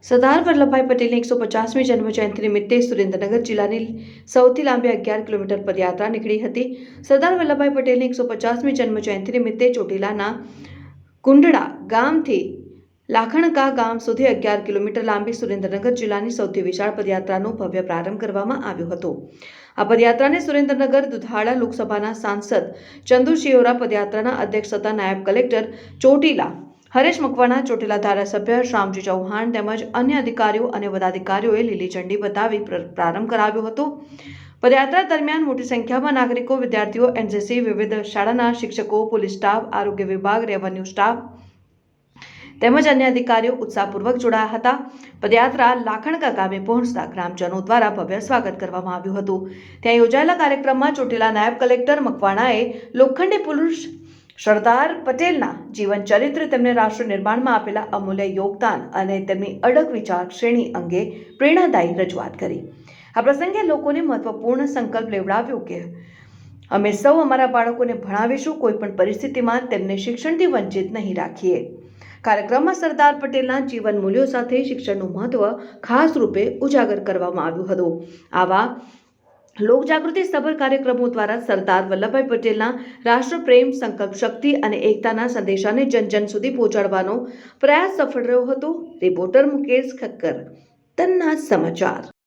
સરદાર વલ્લભભાઈ પટેલની 150મી જન્મજયંતિ નિમિત્તે સુરેન્દ્રનગર જિલ્લાની સૌથી લાંબી 11 કિલોમીટર પદયાત્રા નીકળી હતી। સરદાર વલ્લભભાઈ પટેલની 150મી જન્મજયંતિ નિમિત્તે ચોટીલાના કુંડળા ગામથી લાખણકા ગામ સુધી 11 કિલોમીટર લાંબી સુરેન્દ્રનગર જિલ્લાની સૌથી વિશાળ પદયાત્રાનો ભવ્ય પ્રારંભ કરવામાં આવ્યો હતો। આ પદયાત્રાને સુરેન્દ્રનગર દુધાળા લોકસભાના સાંસદ ચંદુ શિયોરા, પદયાત્રાના અધ્યક્ષ તથા નાયબ કલેક્ટર ચોટીલા હરેશ મકવાણા, ચોટીલા ધારાસભ્ય શામજી ચૌહાણ તેમજ અન્ય અધિકારીઓ અને પદાધિકારીઓએ લીલી ઝંડી બતાવી પ્રારંભ કરાવ્યો હતો। પદયાત્રા દરમિયાન મોટી સંખ્યામાં નાગરિકો, વિદ્યાર્થીઓ, એનસીસી, વિવિધ શાળાના શિક્ષકો, પોલીસ સ્ટાફ, આરોગ્ય વિભાગ, રેવન્યુ સ્ટાફ તેમજ અન્ય અધિકારીઓ ઉત્સાહપૂર્વક જોડાયા હતા। પદયાત્રા લાખણકા ગામે પહોંચતા ગ્રામજનો દ્વારા ભવ્ય સ્વાગત કરવામાં આવ્યું હતું। ત્યાં યોજાયેલા કાર્યક્રમમાં ચોટીલા નાયબ કલેક્ટર મકવાણાએ લોખંડી પુરુષ સરદાર પટેલના જીવન ચરિત્ર, તેમને રાષ્ટ્ર નિર્માણમાં આપેલા અમૂલ્ય યોગદાન અને તેમની અડગ વિચાર શ્રેણી અંગે પ્રેરણાદાયી રજૂઆત કરી। આ પ્રસંગે લોકોને મહત્વપૂર્ણ સંકલ્પ લેવડાવ્યો કે અમે સૌ અમારા બાળકોને ભણાવીશું, કોઈ પણ પરિસ્થિતિમાં તેમને શિક્ષણથી વંચિત નહીં રાખીએ। કાર્યક્રમમાં સરદાર પટેલના જીવન મૂલ્યો સાથે શિક્ષણનું મહત્વ ખાસ રૂપે ઉજાગર કરવામાં આવ્યું હતું। આવા લોકજાગૃતિ સભર કાર્યક્રમો દ્વારા સરદાર વલ્લભભાઈ પટેલના રાષ્ટ્રપ્રેમ, સંકલ્પ શક્તિ અને એકતાના સંદેશાને જન જન સુધી પહોંચાડવાનો પ્રયાસ સફળ રહ્યો હતો। રિપોર્ટર મુકેશ ખક્કર, તન્ના સમાચાર।